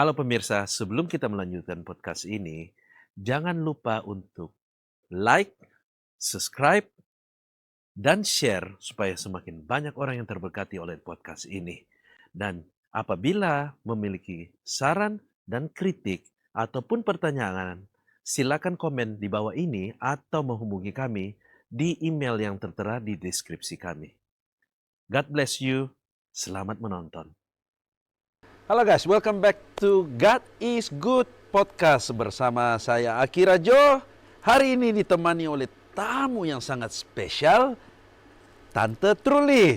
Halo pemirsa, sebelum kita melanjutkan podcast ini, jangan lupa untuk like, subscribe, dan share supaya semakin banyak orang yang terberkati oleh podcast ini. Dan apabila memiliki saran dan kritik ataupun pertanyaan, silakan komen di bawah ini atau menghubungi kami di email yang tertera di deskripsi kami. God bless you. Selamat menonton. Halo guys, welcome back to God is Good Podcast bersama saya Akira Jo. Hari ini ditemani oleh tamu yang sangat spesial, Tante Truli.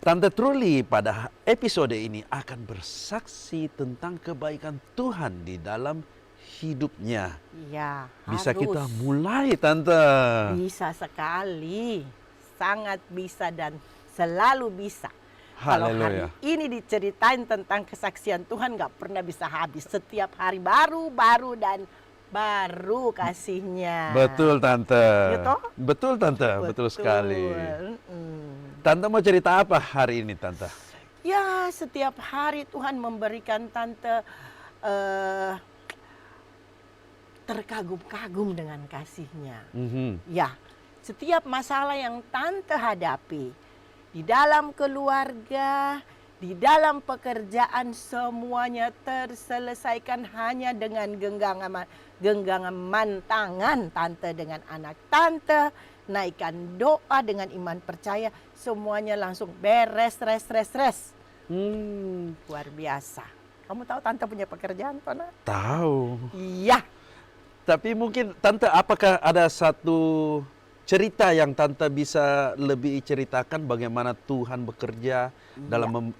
Tante Truli pada episode ini akan bersaksi tentang kebaikan Tuhan di dalam hidupnya. Iya, Bisa harus. kita mulai, Tante? Bisa sekali. Sangat bisa dan selalu bisa. Kalau hari Haleluya. ini diceritain tentang kesaksian Tuhan nggak pernah bisa habis. Setiap hari baru dan baru kasihnya. Betul, Tante. Gitu? Betul, Tante. Betul sekali. Mm-mm. Tante mau cerita apa hari ini, Tante? Ya, setiap hari Tuhan memberikan Tante terkagum-kagum dengan kasihnya. Ya, setiap masalah yang Tante hadapi, di dalam keluarga, di dalam pekerjaan, semuanya terselesaikan hanya dengan genggaman tangan Tante dengan anak Tante, naikkan doa dengan iman percaya, semuanya langsung beres, Luar biasa. Kamu tahu Tante punya pekerjaan, Tona? Tahu. Iya. Tapi mungkin Tante, apakah ada satu cerita yang Tante bisa lebih ceritakan bagaimana Tuhan bekerja dalam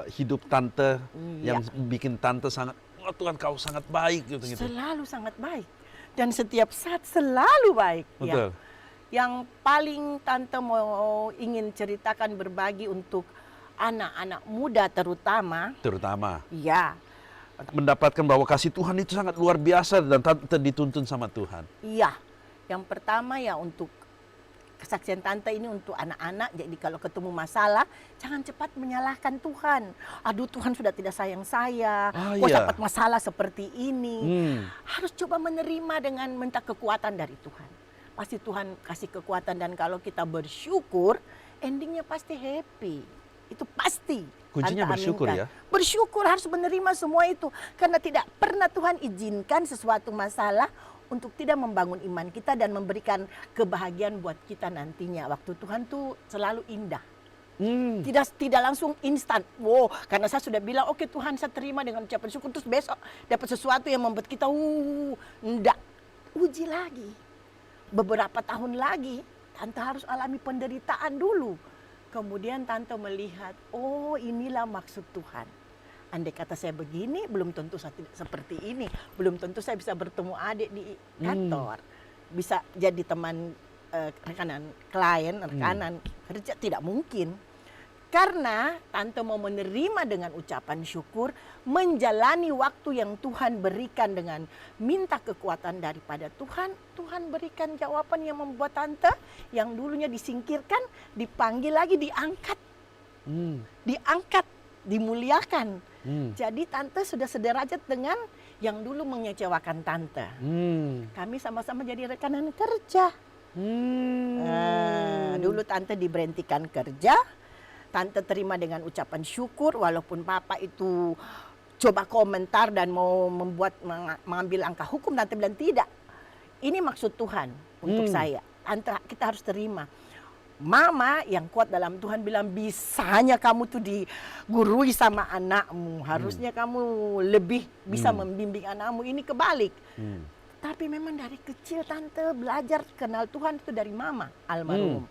hidup Tante yang bikin Tante sangat, wah Tuhan kau sangat baik gitu. Selalu sangat baik. Dan setiap saat selalu baik. Betul. Ya. Yang paling Tante mau ingin ceritakan berbagi untuk anak-anak muda terutama. Ya. Mendapatkan bahwa kasih Tuhan itu sangat luar biasa dan Tante dituntun sama Tuhan. Iya. Yang pertama ya untuk kesaksian Tante ini untuk anak-anak. Jadi kalau ketemu masalah, jangan cepat menyalahkan Tuhan. Aduh, Tuhan sudah tidak sayang saya. Kok dapat masalah seperti ini. Harus coba menerima dengan minta kekuatan dari Tuhan. Pasti Tuhan kasih kekuatan, dan kalau kita bersyukur, endingnya pasti happy. Itu pasti. Kuncinya bersyukur ya? Bersyukur, harus menerima semua itu. Karena tidak pernah Tuhan izinkan sesuatu masalah untuk tidak membangun iman kita dan memberikan kebahagiaan buat kita nantinya. Waktu Tuhan tuh selalu indah. Tidak langsung instan. Wow, karena saya sudah bilang, oke Tuhan, saya terima dengan ucapan syukur, terus besok dapat sesuatu yang membuat kita enggak. Uji lagi. Beberapa tahun lagi, Tante harus alami penderitaan dulu. Kemudian Tante melihat, oh inilah maksud Tuhan. Andai kata saya begini, belum tentu saya tidak seperti ini. Belum tentu saya bisa bertemu adik di kantor. Bisa jadi teman rekanan kerja, tidak mungkin. Karena Tante mau menerima dengan ucapan syukur, menjalani waktu yang Tuhan berikan dengan minta kekuatan daripada Tuhan. Tuhan berikan jawaban yang membuat Tante yang dulunya disingkirkan, dipanggil lagi, diangkat. Diangkat, dimuliakan. Jadi Tante sudah sederajat dengan yang dulu mengecewakan Tante. Kami sama-sama jadi rekanan kerja. Dulu Tante diberhentikan kerja, Tante terima dengan ucapan syukur, walaupun Papa itu coba komentar dan mau mengambil langkah hukum, Tante bilang tidak. Ini maksud Tuhan untuk saya. Tante, kita harus terima. Mama yang kuat dalam Tuhan bilang, bisanya kamu tuh digurui sama anakmu. Harusnya kamu lebih bisa membimbing anakmu. Ini kebalik. Tapi memang dari kecil Tante belajar kenal Tuhan itu dari Mama almarhum.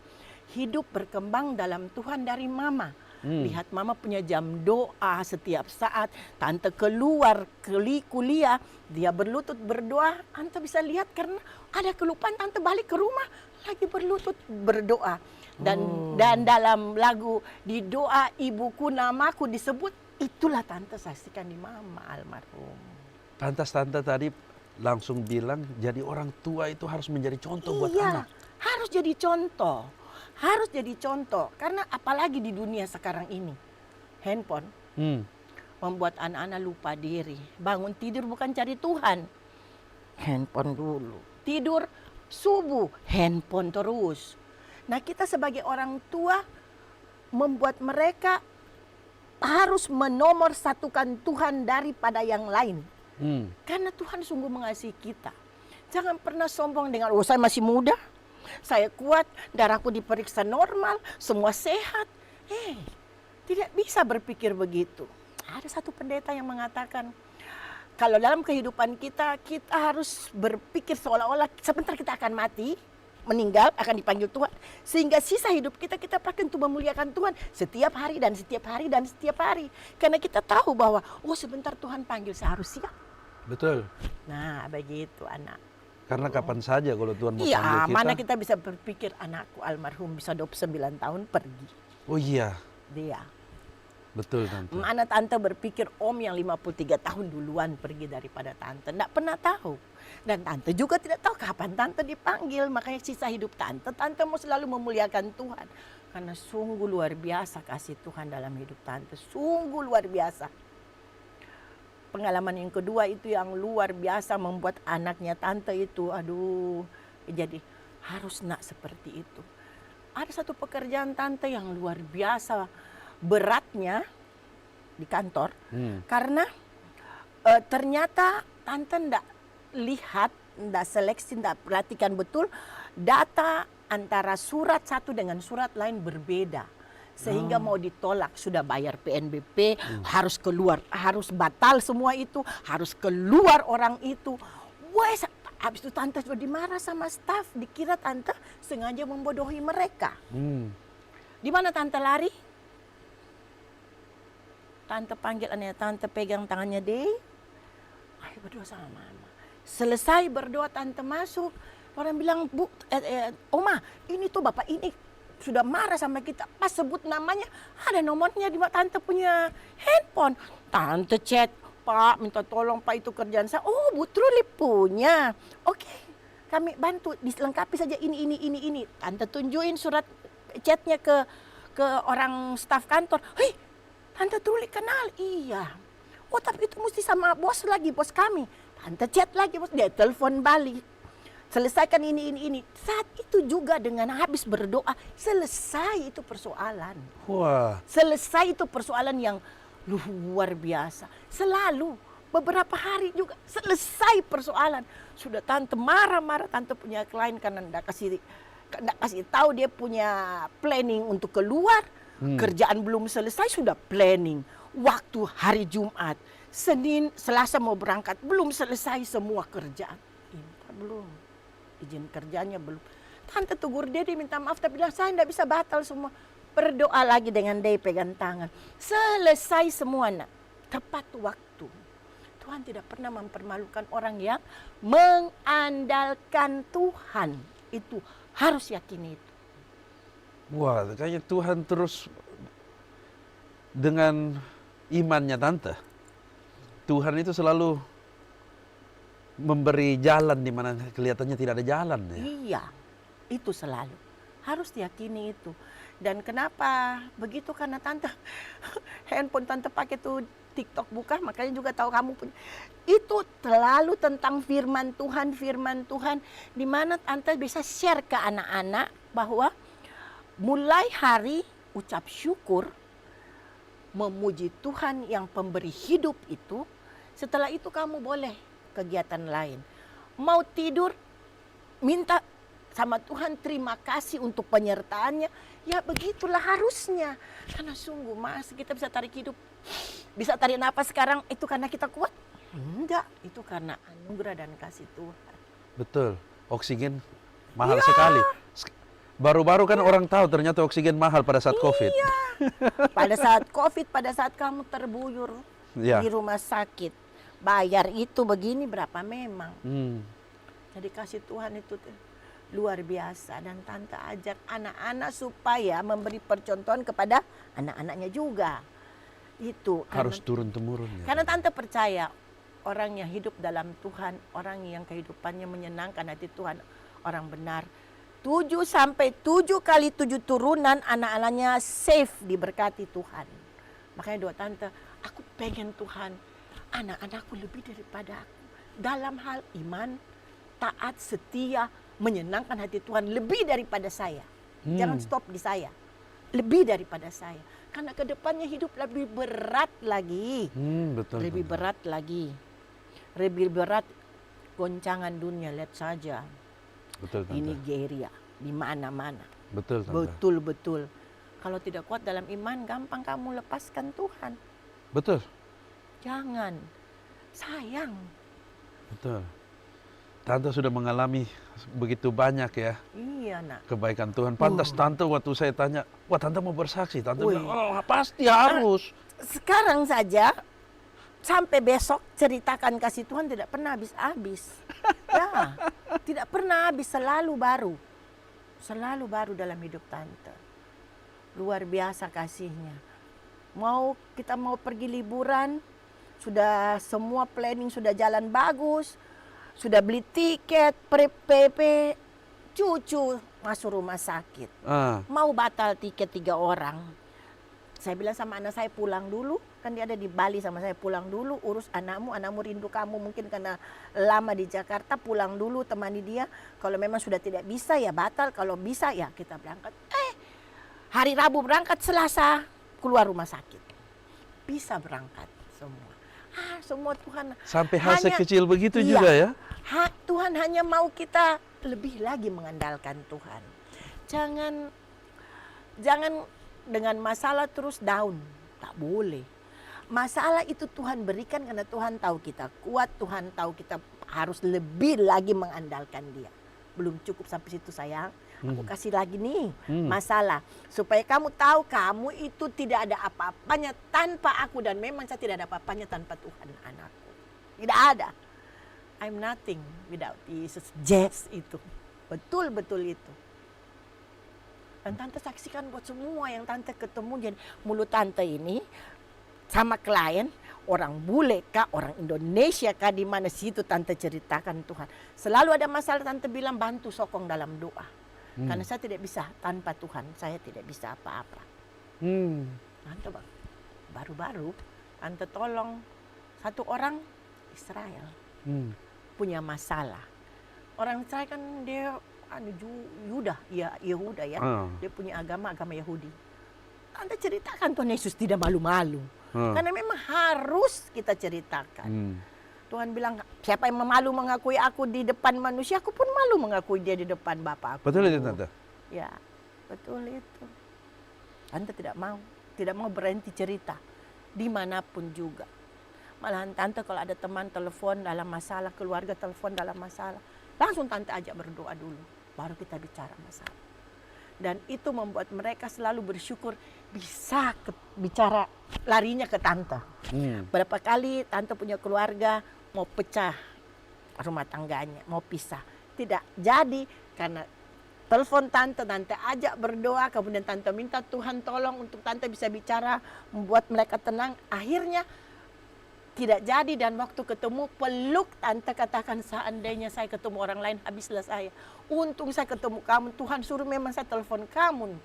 Hidup berkembang dalam Tuhan dari Mama. Lihat Mama punya jam doa setiap saat. Tante keluar kuliah, dia berlutut berdoa. Tante bisa lihat karena ada kelupaan, Tante balik ke rumah lagi berlutut berdoa. Dan dalam lagu di doa ibuku namaku disebut, itulah Tante saksikan di Mama almarhum. Pantas Tante tadi langsung bilang jadi orang tua itu harus menjadi contoh buat anak. Harus jadi contoh. Harus jadi contoh. Karena apalagi di dunia sekarang ini. Handphone. membuat anak-anak lupa diri. Bangun tidur bukan cari Tuhan, handphone dulu. Tidur subuh, handphone terus. Nah, kita sebagai orang tua membuat mereka harus menomorsatukan Tuhan daripada yang lain. Karena Tuhan sungguh mengasihi kita. Jangan pernah sombong dengan, oh saya masih muda, saya kuat, darahku diperiksa normal, semua sehat. Tidak bisa berpikir begitu. Ada satu pendeta yang mengatakan, kalau dalam kehidupan kita, kita harus berpikir seolah-olah sebentar kita akan mati, meninggal, akan dipanggil Tuhan. Sehingga sisa hidup kita pakai untuk memuliakan Tuhan setiap hari dan setiap hari dan setiap hari. Karena kita tahu bahwa, oh sebentar Tuhan panggil, saya harus siap. Betul. Nah, begitu anak. Karena kapan saja kalau Tuhan mau Iya, panggil kita. mana kita bisa berpikir anakku almarhum bisa 29 tahun pergi. Oh iya, Dia. betul Tante. Mana tante berpikir om yang 53 tahun duluan pergi daripada tante. Tidak pernah tahu. Dan tante juga tidak tahu kapan tante dipanggil. Makanya sisa hidup tante mau selalu memuliakan Tuhan. Karena sungguh luar biasa kasih Tuhan dalam hidup tante. Sungguh luar biasa. Pengalaman yang kedua itu yang luar biasa membuat anaknya tante itu, aduh, jadi harus nak seperti itu. Ada satu pekerjaan tante yang luar biasa beratnya di kantor, karena ternyata tante ndak lihat, ndak seleksi, ndak perhatikan betul data antara surat satu dengan surat lain berbeda. Sehingga mau ditolak, sudah bayar PNBP, harus keluar, harus batal semua itu, harus keluar orang itu. Wes, habis itu tante sudah dimarah sama staf, dikira tante sengaja membodohi mereka. Di mana tante lari? Tante panggil anaknya, tante pegang tangannya deh, ayo berdoa sama mama. Selesai berdoa tante masuk, orang bilang, Bu, Oma, ini tuh bapak ini sudah marah sama kita. Pas sebut namanya, ada nomornya di tante punya handphone. Tante chat, Pak minta tolong Pak itu kerjaan saya. Oh Bu Truli punya. Oke, kami bantu, dilengkapi saja ini. Tante tunjukin surat chatnya ke orang staf kantor. Hei, Tante Truli kenal? Iya. Oh tapi itu mesti sama bos lagi, bos kami. Tante chat lagi, bos, dia telepon balik. Selesaikan ini. Saat itu juga dengan habis berdoa, selesai itu persoalan. Wah. Selesai itu persoalan yang luar biasa. Selalu, beberapa hari juga selesai persoalan. Sudah tante marah-marah, tante punya klien karena enggak kasih tahu dia punya planning untuk keluar. Kerjaan belum selesai, sudah planning. Waktu hari Jumat, Senin, Selasa mau berangkat, belum selesai semua kerjaan. Belum. Izin kerjanya belum. Tante tegur dia minta maaf, tapi bilang saya tidak bisa batal semua. Berdoa lagi dengan dia pegang tangan. Selesai semua nak. Tepat waktu. Tuhan tidak pernah mempermalukan orang yang mengandalkan Tuhan. Itu harus yakini itu. Wah, kayaknya Tuhan terus dengan imannya Tante. Tuhan itu selalu memberi jalan di mana kelihatannya tidak ada jalan. Ya? Iya, itu selalu. Harus diyakini itu. Dan kenapa begitu? Karena tante, handphone tante pakai tuh TikTok buka, makanya juga tahu kamu punya. Itu terlalu tentang firman Tuhan, di mana tante bisa share ke anak-anak bahwa mulai hari ucap syukur, memuji Tuhan yang pemberi hidup itu, setelah itu kamu boleh kegiatan lain. Mau tidur, minta sama Tuhan terima kasih untuk penyertaannya. Ya begitulah harusnya. Karena sungguh mas kita bisa tarik hidup, bisa tarik napas sekarang itu karena kita kuat? Enggak, itu karena anugerah dan kasih Tuhan. Betul, oksigen mahal sekali. Baru-baru kan orang tahu ternyata oksigen mahal pada saat COVID. Iya. Pada saat COVID, pada saat kamu terbuyur di rumah sakit. Bayar itu begini berapa memang. Jadi kasih Tuhan itu luar biasa. Dan tante ajar anak-anak supaya memberi percontohan kepada anak-anaknya juga. Itu harus turun-temurun. Ya. Karena tante percaya orang yang hidup dalam Tuhan, orang yang kehidupannya menyenangkan hati Tuhan, orang benar. 7 sampai 7 kali 7 turunan anak-anaknya safe diberkati Tuhan. Makanya doa tante, Aku pengen Tuhan, anak-anakku lebih daripada aku. Dalam hal iman, taat, setia, menyenangkan hati Tuhan lebih daripada saya. Jangan stop di saya. Lebih daripada saya. Karena ke depannya hidup lebih berat lagi. Betul. Lebih berat lagi. Lebih berat goncangan dunia, lihat saja. Betul, Di Tante. Nigeria, di mana-mana. Betul, Tante. Betul-betul. Kalau tidak kuat dalam iman, gampang kamu lepaskan Tuhan. Betul. Jangan. Sayang. Betul. Tante sudah mengalami begitu banyak ya Iya, nak. kebaikan Tuhan. Pantas Tante waktu saya tanya, wah Tante mau bersaksi. Tante Wih. bilang, oh pasti harus. Sekarang saja, sampai besok ceritakan kasih Tuhan tidak pernah habis-habis. Ya, tidak pernah habis, selalu baru. Selalu baru dalam hidup Tante. Luar biasa kasihnya. Kita mau pergi liburan, sudah semua planning sudah jalan bagus, sudah beli tiket, PP, cucu masuk rumah sakit. Mau batal tiket 3 orang. Saya bilang sama anak saya pulang dulu, kan dia ada di Bali sama saya, pulang dulu urus anakmu rindu kamu mungkin karena lama di Jakarta, pulang dulu temani dia. Kalau memang sudah tidak bisa ya batal, kalau bisa ya kita berangkat. Hari Rabu berangkat, Selasa keluar rumah sakit. Bisa berangkat semua. Semua Tuhan. Sampai hal hanya- sekecil begitu Iya. juga ya. Tuhan hanya mau kita lebih lagi mengandalkan Tuhan. Jangan dengan masalah terus down. Tak boleh. Masalah itu Tuhan berikan karena Tuhan tahu kita kuat, Tuhan tahu kita harus lebih lagi mengandalkan Dia. Belum cukup sampai situ sayang. Aku kasih lagi nih masalah. Supaya kamu tahu kamu itu tidak ada apa-apanya tanpa aku. Dan memang saya tidak ada apa-apanya tanpa Tuhan anakku. Tidak ada. I'm nothing without Jesus. Yes itu. Betul-betul itu. Dan Tante saksikan buat semua yang Tante ketemu. Jadi mulut Tante ini sama klien, orang bule kah, orang Indonesia kah, di mana situ Tante ceritakan Tuhan. Selalu ada masalah Tante bilang bantu sokong dalam doa. Karena saya tidak bisa tanpa Tuhan, saya tidak bisa apa-apa. Tante bang, baru-baru Tante tolong satu orang Israel punya masalah. Orang Israel kan dia Yehuda ya, dia punya agama Yahudi. Tante ceritakan Tuhan Yesus tidak malu-malu, karena memang harus kita ceritakan. Tuhan bilang, siapa yang malu mengakui aku di depan manusia, aku pun malu mengakui dia di depan Bapa aku. Betul itu Tante. Ya, betul itu. Tante tidak mau berhenti cerita dimanapun juga. Malahan Tante kalau ada teman telepon dalam masalah, keluarga telepon dalam masalah, langsung Tante ajak berdoa dulu, baru kita bicara masalah. Dan itu membuat mereka selalu bersyukur bisa bicara, larinya ke Tante. Berapa kali Tante punya keluarga mau pecah rumah tangganya, mau pisah. Tidak jadi karena telepon Tante ajak berdoa, kemudian Tante minta Tuhan tolong untuk Tante bisa bicara, membuat mereka tenang. Akhirnya tidak jadi dan waktu ketemu peluk Tante katakan seandainya saya ketemu orang lain habislah saya. Untung saya ketemu kamu, Tuhan suruh memang saya telepon kamu.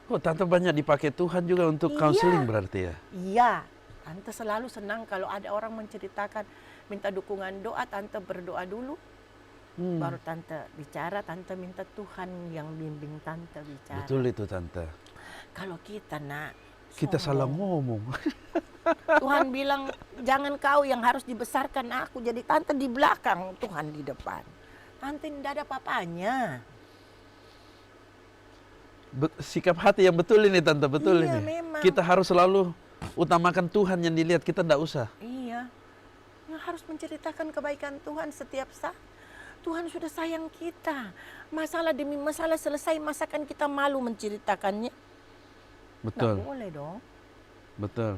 Oh, Tante banyak dipakai Tuhan juga untuk Iya. counseling berarti ya? Iya, Tante selalu senang kalau ada orang menceritakan, minta dukungan doa, Tante berdoa dulu. Baru Tante bicara, Tante minta Tuhan yang bimbing Tante bicara. Betul itu Tante. Kalau kita Kita salah sombong. ngomong. Tuhan bilang, jangan kau yang harus dibesarkan aku. Jadi Tante di belakang, Tuhan di depan. Tante tidak ada papanya. Sikap hati yang betul ini Tante, betul Iya, ini. memang. Kita harus selalu utamakan Tuhan yang dilihat, kita tidak usah. Iya, yang harus menceritakan kebaikan Tuhan setiap saat. Tuhan sudah sayang kita. Masalah demi masalah selesai, masakan kita malu menceritakannya. Betul, Nggak boleh dong. betul.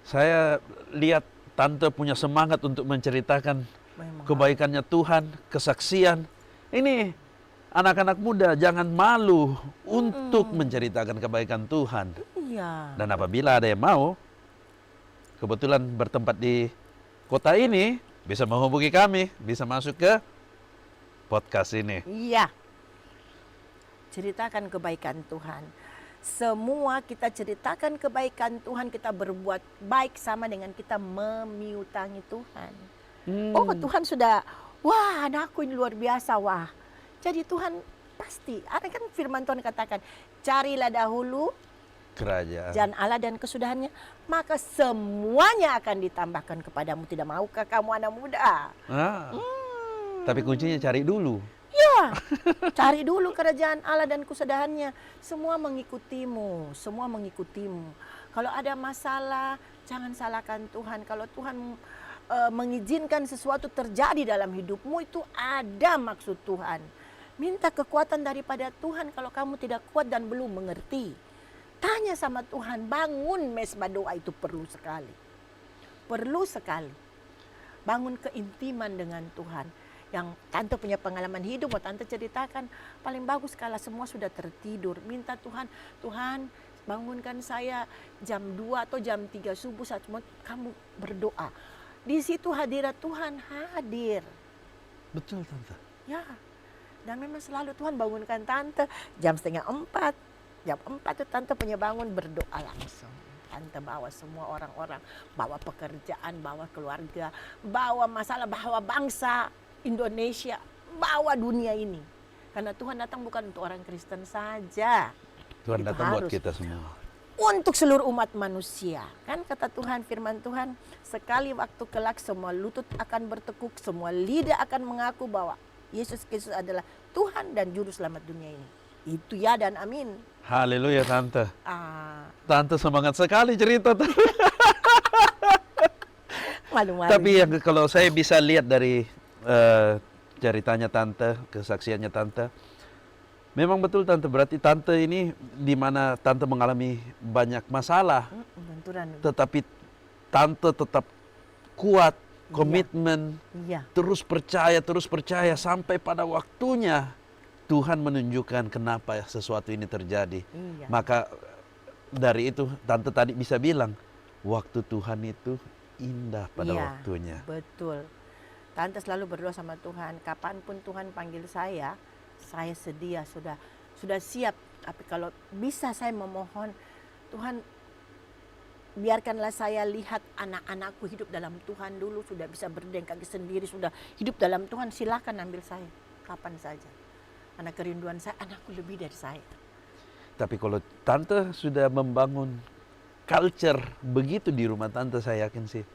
Saya lihat Tante punya semangat untuk menceritakan Memang kebaikannya Tuhan, kesaksian. Ini anak-anak muda jangan malu untuk menceritakan kebaikan Tuhan. iya. Dan apabila ada yang mau, kebetulan bertempat di kota ini, bisa menghubungi kami, bisa masuk ke podcast ini. Iya. Ceritakan kebaikan Tuhan. Semua kita ceritakan kebaikan Tuhan, kita berbuat baik sama dengan kita memiutangi Tuhan. Oh, Tuhan sudah, wah, anakku ini luar biasa, wah. Jadi Tuhan pasti, ada kan firman Tuhan katakan, carilah dahulu Kerajaan. Allah dan kesudahannya, maka semuanya akan ditambahkan kepadamu. Tidak maukah kamu anak muda? Tapi kuncinya cari dulu. Ya, cari dulu kerajaan Allah dan kesudahannya. Semua mengikutimu, semua mengikutimu. Kalau ada masalah, jangan salahkan Tuhan. Kalau Tuhan mengizinkan sesuatu terjadi dalam hidupmu, itu ada maksud Tuhan. Minta kekuatan daripada Tuhan kalau kamu tidak kuat dan belum mengerti. Tanya sama Tuhan, bangun mesbah doa itu perlu sekali. Perlu sekali. Bangun keintiman dengan Tuhan. Yang tante punya pengalaman hidup, mau tante ceritakan, paling bagus kalau semua sudah tertidur. Minta Tuhan, Tuhan bangunkan saya jam 2 atau jam 3 subuh saat semua kamu berdoa. Di situ hadirat Tuhan hadir. Betul, Tante. Ya, dan memang selalu Tuhan bangunkan tante jam 3:30. Jam 4 tuh tante punya bangun berdoa langsung. Tante bawa semua orang-orang, bawa pekerjaan, bawa keluarga, bawa masalah, bawa bangsa Indonesia, bawa dunia ini. Karena Tuhan datang bukan untuk orang Kristen saja. Tuhan Itu datang buat harus. kita semua. Untuk seluruh umat manusia. Kan kata Tuhan, firman Tuhan, sekali waktu kelak semua lutut akan bertekuk, semua lidah akan mengaku bahwa Yesus Kristus adalah Tuhan dan Juru Selamat dunia ini. Itu ya dan amin. Haleluya, Tante. Ah, Tante semangat sekali cerita. malu-malu. Tapi yang kalau saya bisa lihat dari ceritanya Tante, kesaksiannya Tante, memang betul Tante, berarti Tante ini di mana Tante mengalami banyak masalah, Benturan. tetapi Tante tetap kuat, komitmen, Iya. terus percaya sampai pada waktunya Tuhan menunjukkan kenapa sesuatu ini terjadi. Iya. Maka dari itu Tante tadi bisa bilang, waktu Tuhan itu indah pada Iya, waktunya. Betul. Tante selalu berdoa sama Tuhan, kapanpun Tuhan panggil saya sedia, sudah siap. Tapi kalau bisa saya memohon, Tuhan biarkanlah saya lihat anak-anakku hidup dalam Tuhan dulu, sudah bisa berdiri kaki sendiri, sudah hidup dalam Tuhan, silakan ambil saya kapan saja. Anak kerinduan saya, anakku lebih dari saya. Tapi kalau Tante sudah membangun culture begitu di rumah Tante, saya yakin sih.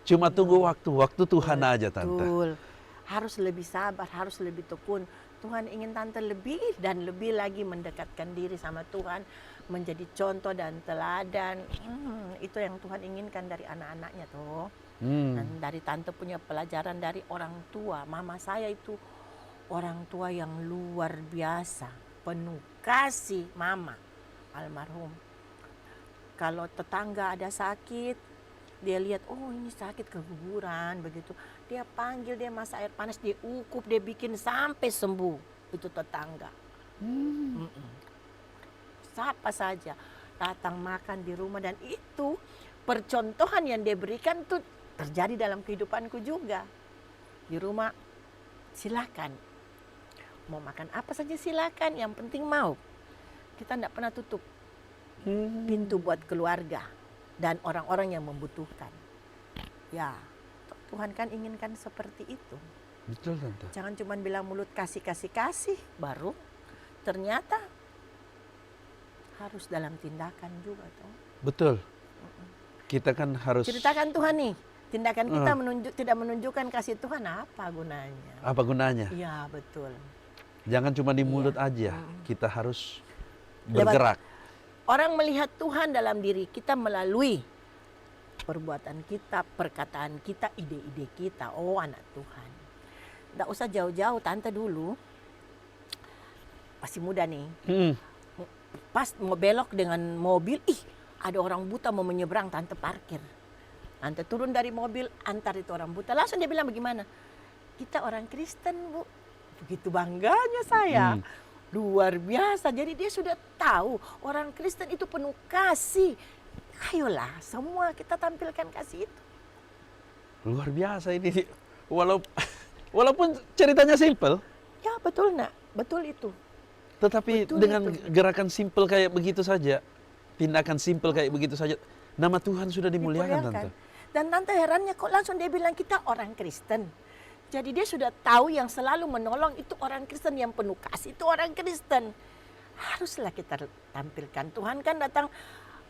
Cuma tunggu waktu Tuhan aja Tante. Betul. Harus lebih sabar, harus lebih tekun. Tuhan ingin Tante lebih dan lebih lagi mendekatkan diri sama Tuhan, menjadi contoh dan teladan. Itu yang Tuhan inginkan dari anak-anaknya tuh. Dan dari Tante punya pelajaran dari orang tua. Mama saya itu orang tua yang luar biasa, penuh kasih. Mama almarhum. Kalau tetangga ada sakit, dia lihat, oh ini sakit keguguran, begitu. Dia panggil, dia masak air panas, dia ukup, dia bikin sampai sembuh. Itu tetangga. Siapa saja datang makan di rumah, dan itu percontohan yang dia berikan tuh terjadi dalam kehidupanku juga. Di rumah, silakan. Mau makan apa saja silakan, yang penting mau. Kita tidak pernah tutup pintu buat keluarga dan orang-orang yang membutuhkan. Ya, Tuhan kan inginkan seperti itu. Betul Tante. Jangan cuma bilang mulut kasih, baru ternyata harus dalam tindakan juga toh. Betul. Kita kan harus. Ceritakan Tuhan nih, tindakan kita tidak menunjukkan kasih Tuhan, apa gunanya? Apa gunanya? Iya, betul. Jangan cuma di mulut aja. Kita harus bergerak. Orang melihat Tuhan dalam diri kita melalui perbuatan kita, perkataan kita, ide-ide kita. Oh, anak Tuhan. Tidak usah jauh-jauh, Tante dulu masih muda nih. Pas mau belok dengan mobil, ada orang buta mau menyeberang, Tante parkir. Tante turun dari mobil, antar itu orang buta. Langsung dia bilang, bagaimana? Kita orang Kristen, Bu. Begitu bangganya saya. Luar biasa. Jadi dia sudah tahu orang Kristen itu penuh kasih. Ayolah, semua kita tampilkan kasih itu. Luar biasa ini. Walaupun ceritanya simple. Ya betul nak, betul itu. Tetapi Betul dengan itu. gerakan simpel kayak begitu saja, tindakan simpel kayak begitu saja, nama Tuhan sudah dimuliakan, Tante. Dan Tante herannya kok langsung dia bilang kita orang Kristen. Jadi dia sudah tahu yang selalu menolong itu orang Kristen, yang penuh kasih itu orang Kristen. Haruslah kita tampilkan. Tuhan kan datang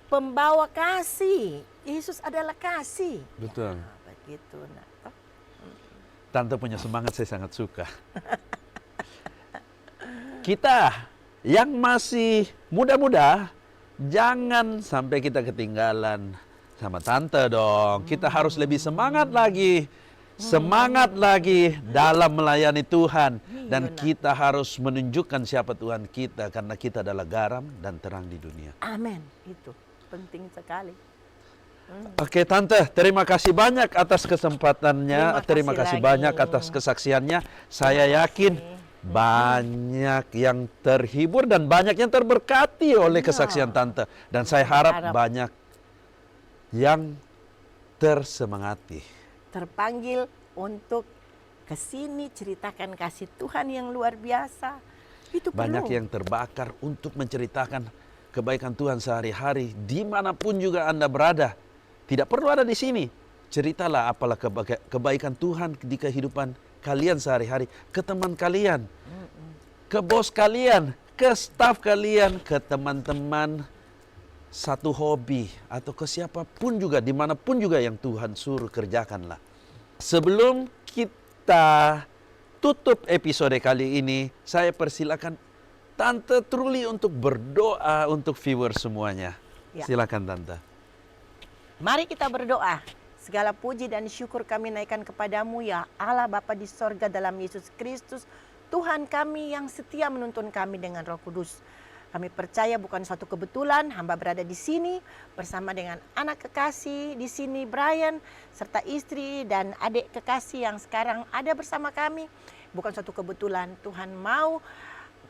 pembawa kasih. Yesus adalah kasih. Betul. Ya, begitu. Nah, toh. Tante punya semangat saya sangat suka. Kita yang masih muda-muda, jangan sampai kita ketinggalan sama Tante dong. Kita harus lebih semangat lagi. Semangat lagi dalam melayani Tuhan. Dan kita harus menunjukkan siapa Tuhan kita. Karena kita adalah garam dan terang di dunia. Amin. Itu penting sekali. Oke Tante, terima kasih banyak atas kesempatannya. Terima kasih Terima kasih banyak lagi. atas kesaksiannya. Saya yakin banyak yang terhibur dan banyak yang terberkati oleh kesaksian Tante. Dan saya harap banyak yang tersemangati. Terpanggil untuk ke sini ceritakan kasih Tuhan yang luar biasa. Itu Banyak perlu. yang terbakar untuk menceritakan kebaikan Tuhan sehari-hari dimanapun juga Anda berada. Tidak perlu ada di sini. Ceritalah apalah kebaikan Tuhan di kehidupan kalian sehari-hari. Ke teman kalian, ke bos kalian, ke staf kalian, ke teman-teman satu hobi, atau ke siapapun juga, dimanapun juga yang Tuhan suruh kerjakanlah. Sebelum kita tutup episode kali ini, saya persilakan Tante Truli untuk berdoa untuk viewer semuanya. Ya. Silakan Tante. Mari kita berdoa. Segala puji dan syukur kami naikkan kepadamu ya Allah Bapa di sorga dalam Yesus Kristus. Tuhan kami yang setia menuntun kami dengan Roh Kudus. Kami percaya bukan suatu kebetulan hamba berada di sini bersama dengan anak kekasih di sini Brian serta istri dan adik kekasih yang sekarang ada bersama kami. Bukan suatu kebetulan, Tuhan mau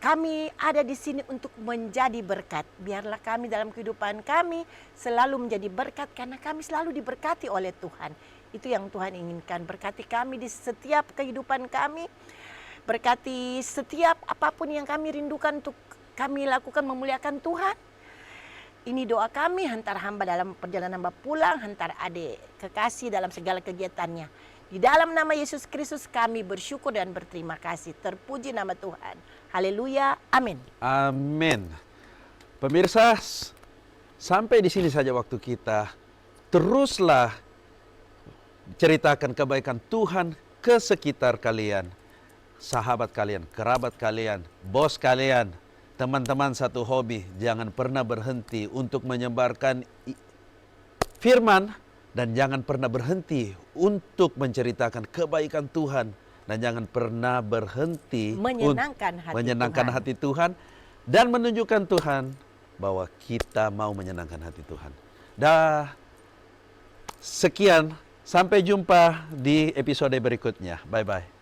kami ada di sini untuk menjadi berkat. Biarlah kami dalam kehidupan kami selalu menjadi berkat karena kami selalu diberkati oleh Tuhan. Itu yang Tuhan inginkan. Berkati kami di setiap kehidupan kami. Berkati setiap apapun yang kami rindukan untuk kami lakukan memuliakan Tuhan. Ini doa kami, hantar hamba dalam perjalanan hamba pulang, hantar adik kekasih dalam segala kegiatannya. Di dalam nama Yesus Kristus kami bersyukur dan berterima kasih. Terpuji nama Tuhan. Haleluya. Amin. Amin. Pemirsa, sampai di sini saja waktu kita. Teruslah ceritakan kebaikan Tuhan ke sekitar kalian. Sahabat kalian, kerabat kalian, bos kalian, teman-teman satu hobi. Jangan pernah berhenti untuk menyebarkan firman. Dan jangan pernah berhenti untuk menceritakan kebaikan Tuhan. Dan jangan pernah berhenti menyenangkan hati Tuhan. Dan menunjukkan Tuhan bahwa kita mau menyenangkan hati Tuhan. Sekian, sampai jumpa di episode berikutnya. Bye-bye.